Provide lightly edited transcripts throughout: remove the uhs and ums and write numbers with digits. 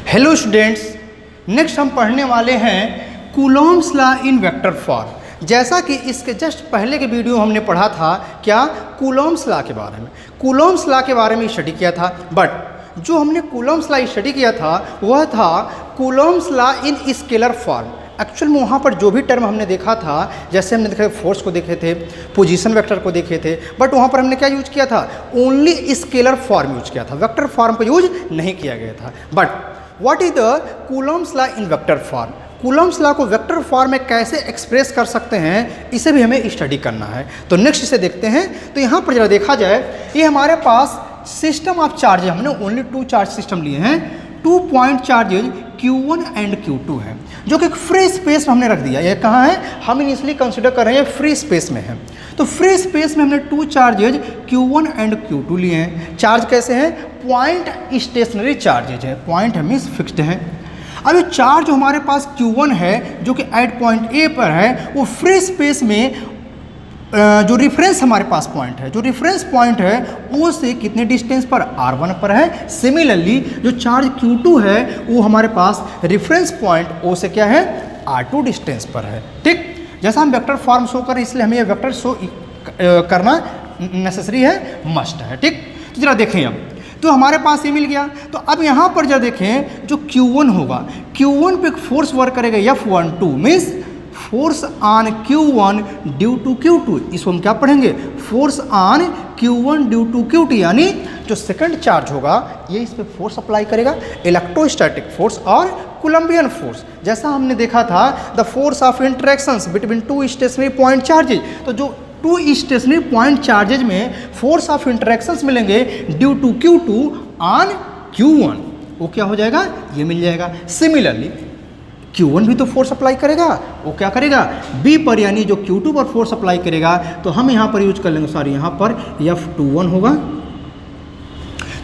Hello students, next हम पढ़ने वाले हैं Coulomb's law in vector form. जैसा कि इसके जस्ट पहले के वीडियो हमने पढ़ा था क्या कूलॉम्स लॉ के बारे में। कूलॉम्स लॉ के बारे में स्टडी किया था, बट जो हमने कूलॉम्स लॉ स्टडी किया था वह था कूलॉम्स लॉ इन स्केलर फॉर्म। एक्चुअल में वहाँ पर जो भी टर्म हमने देखा था, जैसे हमने देखा फोर्स को देखे थे, पोजीशन वेक्टर को देखे थे, बट वहाँ पर हमने क्या यूज किया था, ओनली स्केलर फॉर्म यूज किया था, वेक्टर फॉर्म को यूज नहीं किया गया था। But what is the Coulomb's law in vector form. Coulomb's law को वेक्टर फॉर्म में कैसे एक्सप्रेस कर सकते हैं, इसे भी हमें स्टडी करना है। तो नेक्स्ट इसे देखते हैं। तो यहाँ पर जरा देखा जाए, ये हमारे पास सिस्टम ऑफ चार्जेज, हमने ओनली 2 चार्ज सिस्टम लिए हैं। 2 point charges Q1 and Q2 है, जो कि एक फ्री स्पेस में हमने रख दिया। ये कहाँ है, हम इनिशियली कंसिडर कर रहे हैं फ्री स्पेस में है। तो फ्री स्पेस में हमने 2 चार्जेज Q1 एंड Q2 लिए हैं। चार्ज कैसे हैं, पॉइंट स्टेशनरी चार्जेज है, पॉइंट मीन्स फिक्स्ड है। अब ये चार्ज जो हमारे पास Q1 है, जो कि एट पॉइंट A पर है, वो फ्री स्पेस में जो रेफरेंस हमारे पास पॉइंट है, जो रेफरेंस पॉइंट है वो से कितने डिस्टेंस पर, R1 पर है। सिमिलरली जो चार्ज Q2 है वो हमारे पास रेफरेंस पॉइंट O से क्या है, R2 डिस्टेंस पर है। ठीक, जैसा हम वेक्टर फॉर्म शो करें, इसलिए हमें ये वेक्टर शो करना नेसेसरी है, मस्ट है। ठीक, तो जरा देखें अब, तो हमारे पास ये मिल गया। तो अब यहाँ पर जरा देखें, जो Q1 होगा, Q1 पे फोर्स वर्क करेगा F12 means force on Q1 due to Q2। इसको हम क्या पढ़ेंगे, force on Q1 due to Q2, यानी जो सेकंड चार्ज होगा ये इस पे फोर्स अप्लाई करेगा, इलेक्ट्रोस्टैटिक फोर्स और कोलम्बियन फोर्स। जैसा हमने देखा था the force of interactions between 2 stationary point charges. तो जो 2 स्टेशनरी पॉइंट चार्जेज में फोर्स ऑफ इंटरेक्शंस मिलेंगे due to Q2 on Q1, वो क्या हो जाएगा, ये मिल जाएगा। सिमिलरली Q1 भी तो फोर्स अप्लाई करेगा, वो क्या करेगा, B पर, यानी जो Q2 पर फोर्स अप्लाई करेगा, तो हम यहाँ पर यूज कर लेंगे, सॉरी यहाँ पर F21 होगा।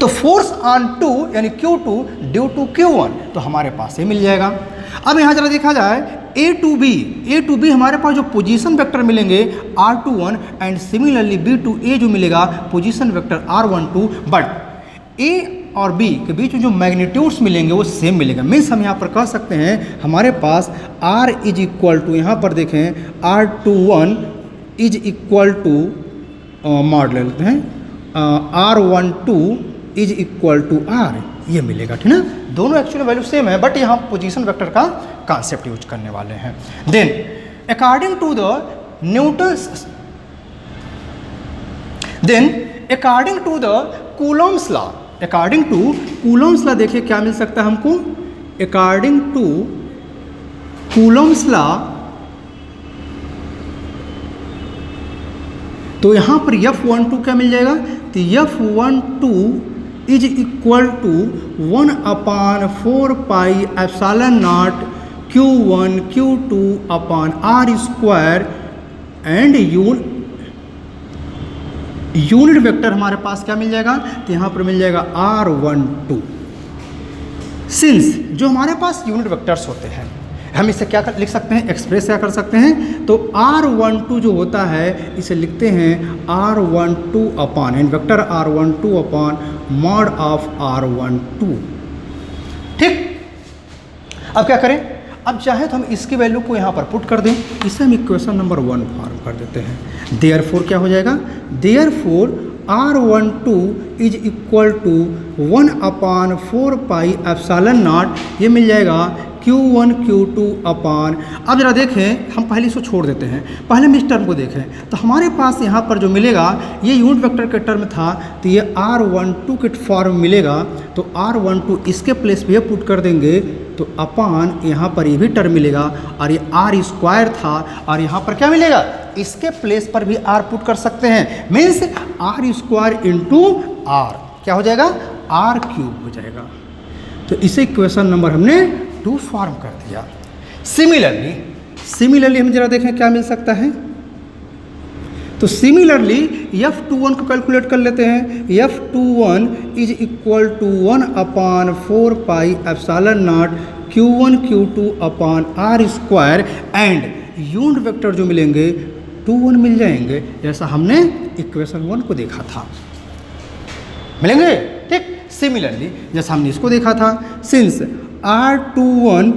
तो फोर्स ऑन 2 यानी Q2 ड्यू टू Q1, तो हमारे पास ये मिल जाएगा। अब यहाँ जरा देखा जाए A to B हमारे पास जो पोजीशन वेक्टर मिलेंगे R21 and similarly B to A जो मिलेगा position vector R12, but A और B के बीच में जो मैग्नीट्यूड्स मिलेंगे वो सेम मिलेगा। मीन्स हम यहाँ पर कह सकते हैं हमारे पास R इज इक्वल टू, यहाँ पर देखें R21 is equal to, mod ले लेते हैं, R12 is equal to R, ये मिलेगा। ठीक ना, दोनों एक्चुअली वैल्यू सेम है, बट यहाँ पोजीशन वेक्टर का कॉन्सेप्ट यूज करने वाले हैं। Then according to the Newton's, then according to the Coulomb's law, according to Coulomb's law देखिए क्या मिल सकता है हमको। अकॉर्डिंग टू कूलॉम्स लॉ, तो यहां पर F12 क्या मिल जाएगा, तो F12 is equal to 1/4 pi epsilon naught Q1 Q2 upon R square and unit vector हमारे पास क्या मिल जाएगा, तो यहाँ पर मिल जाएगा R12। सिंस जो हमारे पास यूनिट वेक्टर्स होते हैं, हम इसे क्या लिख सकते हैं, एक्सप्रेस क्या कर सकते हैं, तो R12 जो होता है इसे लिखते हैं R12 upon and vector R12 upon mod of R12। ठीक, अब क्या करें, अब चाहे तो हम इसकी वैल्यू को यहाँ पर पुट कर दें, इसे हम इक्वेशन नंबर 1 फॉर्म कर देते हैं। देयरफॉर क्या हो जाएगा, therefore R12 is equal to 1/4 pi epsilon naught, ये मिल जाएगा Q1 Q2 अपॉन। अब जरा देखें, हम पहले इसको छोड़ देते हैं, पहले हम इस टर्म को देखें। तो हमारे पास यहाँ पर जो मिलेगा ये यूनिट वेक्टर के टर्म था, तो ये R12 के फॉर्म मिलेगा, तो R12 इसके प्लेस पे पुट कर देंगे, तो अपॉन यहाँ पर ये भी टर्म मिलेगा, और ये R स्क्वायर था, और यहाँ पर क्या मिलेगा, इसके प्लेस पर भी R पुट कर सकते हैं, means R square into R क्या हो जाएगा, R³ हो जाएगा। तो इसे इक्वेशन नंबर हमने 2 फॉर्म कर दिया। सिमिलरली हम जरा देखें क्या मिल सकता है, तो सिमिलरली F21 को कैलकुलेट कर लेते हैं। F21 is equal to 1/4 pi epsilon naught Q1 Q2 upon R square and unit vector जो मिलेंगे 2 मिल जाएंगे, जैसा हमने इक्वेशन 1 को देखा था, मिलेंगे। ठीक, सिमिलरली जैसा हमने इसको देखा था, since R21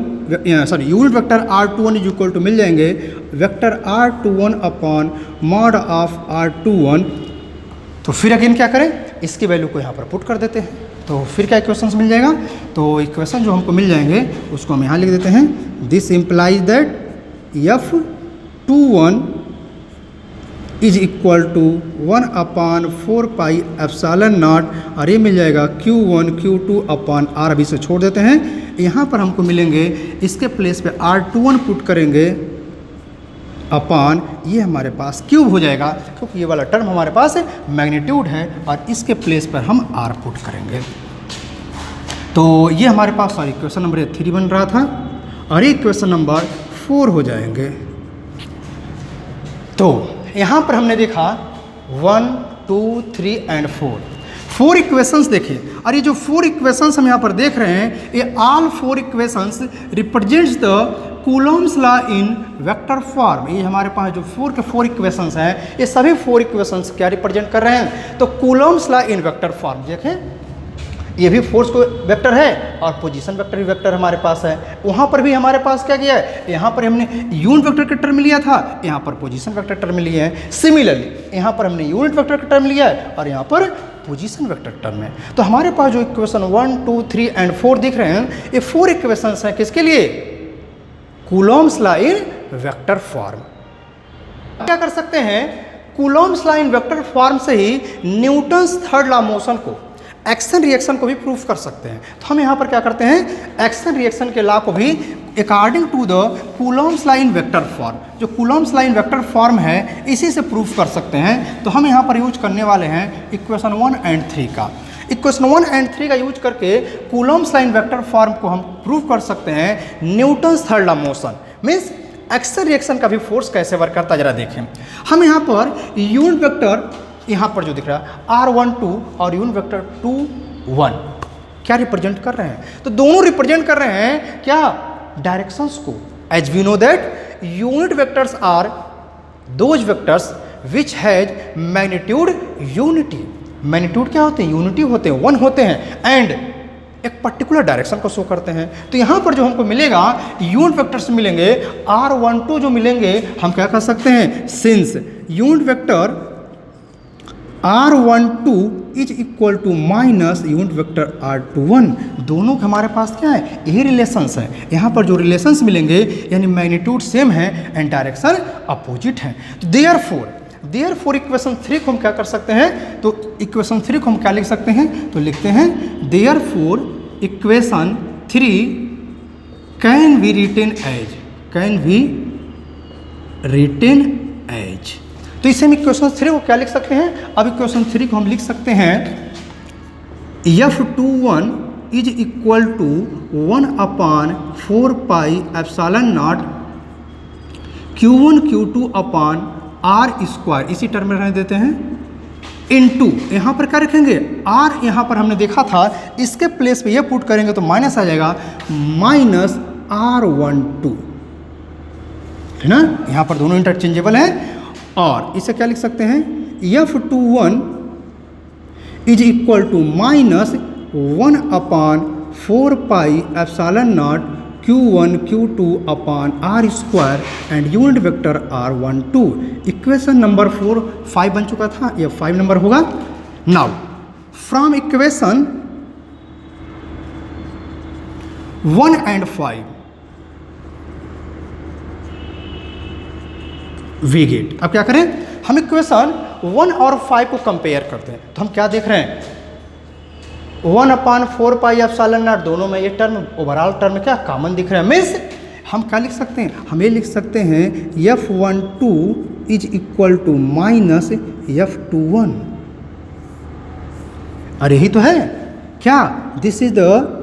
unit vector R21 is equal to मिल जाएंगे vector R21 upon mod of R21। तो फिर अगेन क्या करें, इसकी वैल्यू को यहाँ पर पुट कर देते हैं, तो फिर क्या इक्वेशंस मिल जाएगा। तो इक्वेशन जो हमको मिल जाएंगे उसको हम यहाँ लिख देते हैं, this implies that F21 is equal to 1 upon 4 pi epsilon naught, और ये मिल जाएगा Q1 Q2 अपान R। अभी से छोड़ देते हैं, यहाँ पर हमको मिलेंगे, इसके प्लेस पे R21 पुट करेंगे अपान ये हमारे पास क्यूब हो जाएगा, क्योंकि ये वाला टर्म हमारे पास मैग्नीट्यूड है, और इसके प्लेस पर हम R पुट करेंगे। तो ये हमारे पास इक्वेशन नंबर 3 बन रहा था, और ये इक्वेशन नंबर 4 हो जाएंगे। तो यहाँ पर हमने देखा 1 2 3 एंड 4 इक्वेशंस देखे, और ये जो 4 इक्वेशंस हम यहाँ पर देख रहे हैं, ये all 4 equations represents the Coulomb's law in vector form. ये हमारे पास जो 4 इक्वेशंस हैं, ये सभी 4 इक्वेशंस क्या रिप्रेजेंट कर रहे हैं, तो Coulomb's law in vector form. देखें, ये भी फोर्स को वेक्टर है, और पोजीशन वेक्टर भी वेक्टर हमारे पास है। वहाँ पर भी हमारे पास क्या किया है, यहाँ पर हमने यूनिट वेक्टर का टर्म लिया था, यहाँ पर पोजीशन वेक्टर टर्म लिए हैं। सिमिलरली यहाँ पर हमने यूनिट वेक्टर का टर्म लिया है, और यहाँ पर पोजीशन वेक्टर टर्म है। तो हमारे पास जो इक्वेशन 1 2 3 एंड 4 दिख रहे हैं, ये 4 इक्वेशंस हैं किसके लिए, Coulomb's law in vector form. क्या कर सकते हैं, Coulomb's law in vector form से ही न्यूटन्स थर्ड लॉ मोशन को, एक्शन रिएक्शन को भी प्रूफ कर सकते हैं। तो हम यहाँ पर क्या करते हैं, एक्शन रिएक्शन के लॉ को भी according to the Coulomb's law in vector form, जो Coulomb's law in vector form है, इसी से प्रूफ कर सकते हैं। तो हम यहाँ पर यूज करने वाले हैं इक्वेशन 1 एंड 3 का। इक्वेशन 1 एंड 3 का यूज करके Coulomb's law in vector form को हम प्रूफ कर सकते हैं Newton's third law motion, means action reaction का भी फोर्स कैसे वर्क करता है, जरा देखें। हम यहाँ पर यूनिट वेक्टर यहाँ पर जो दिख रहा है R12 और यूनिट वेक्टर 2 1 क्या रिप्रेजेंट कर रहे हैं, तो दोनों रिप्रेजेंट कर रहे हैं क्या, डायरेक्शंस को। As we know that unit vectors are those vectors which has magnitude unity. Magnitude क्या होते हैं, यूनिटी होते हैं, 1 होते हैं, एंड एक पर्टिकुलर डायरेक्शन को शो करते हैं। तो यहाँ पर जो हमको मिलेगा यूनिट वेक्टर्स मिलेंगे, R12 जो मिलेंगे, हम क्या कर सकते हैं, since unit vector R12 is equal to minus unit vector R21, दोनों के हमारे पास क्या है, यही रिलेशंस है। यहाँ पर जो रिलेशंस मिलेंगे, यानी मैग्नीट्यूड सेम है एंड डायरेक्शन अपोजिट है। तो देयरफॉर इक्वेशन 3 को हम क्या कर सकते हैं, तो इक्वेशन 3 को हम क्या लिख सकते हैं, तो लिखते हैं therefore equation 3 can be written as. तो इसे हम इक्वेशन 3 को क्या लिख सकते हैं, अब इक्वेशन 3 को हम लिख सकते हैं F21 is equal to 1 upon 4 pi epsilon naught Q1 Q2 upon R square, इसी टर्म में रहने देते हैं, इनटू यहाँ पर क्या रखेंगे, R यहाँ पर हमने देखा था, इसके प्लेस पे ये पुट करेंगे तो माइनस आ जाएगा, माइनस R12, है ना। यहाँ पर दोनों इंटरचेंजेबल हैं, और इसे क्या लिख सकते हैं, F21 is equal to minus 1 upon 4 pi epsilon naught Q1 Q2 upon R square and unit vector R12। Equation number 5 बन चुका था, यह 5 नंबर होगा। Now from equation 1 and 5 we get, अब क्या करें, हम इक्वेशन 1 और 5 को कंपेयर करते हैं। तो हम क्या देख रहे हैं, 1 अपान 4 पाई एप्सिलॉन नॉट, दोनों में ये टर्म ओवरऑल टर्म क्या कॉमन दिख रहे हैं, मीन्स हम क्या लिख सकते हैं, हम ये लिख सकते हैं F12 is equal to minus F21। अरे यही तो है क्या, this is the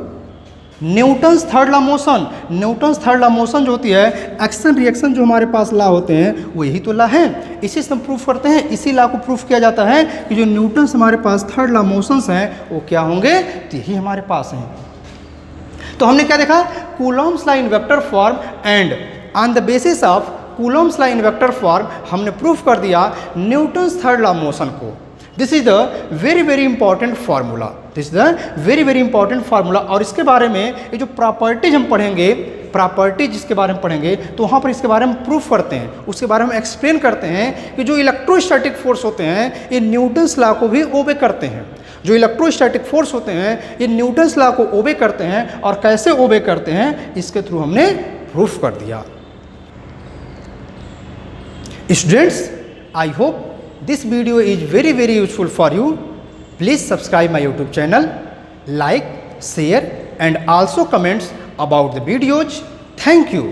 Newton's third law motion. Newton's third law motion जो होती है, एक्शन रिएक्शन जो हमारे पास लॉ होते हैं, वो यही तो लॉ है, इसी से हम प्रूफ करते हैं। इसी लॉ को प्रूफ किया जाता है कि जो न्यूटन्स हमारे पास थर्ड लॉ मोशंस हैं, वो क्या होंगे, तो यही हमारे पास हैं। तो हमने क्या देखा, Coulomb's law in vector form, and on the basis of Coulomb's law in vector form हमने प्रूफ कर दिया न्यूटन्स थर्ड लॉ मोशन को। This is the very very important formula, this is the very very important formula. और इसके बारे में ये जो प्रॉपर्टीज हम पढ़ेंगे, प्रॉपर्टी जिसके बारे में पढ़ेंगे तो वहाँ पर इसके बारे में प्रूफ करते हैं, उसके बारे में एक्सप्लेन करते हैं कि जो इलेक्ट्रोस्टैटिक फोर्स होते हैं ये न्यूटन्स लॉ को भी ओबे करते हैं। जो इलेक्ट्रोस्टैटिक फोर्स होते हैं ये न्यूटन्स लॉ को ओबे करते हैं, और कैसे ओबे करते हैं इसके थ्रू हमने प्रूफ कर दिया। Students, I hope this video is very very useful for you. Please subscribe my YouTube channel, like, share and also comments about the videos. Thank you.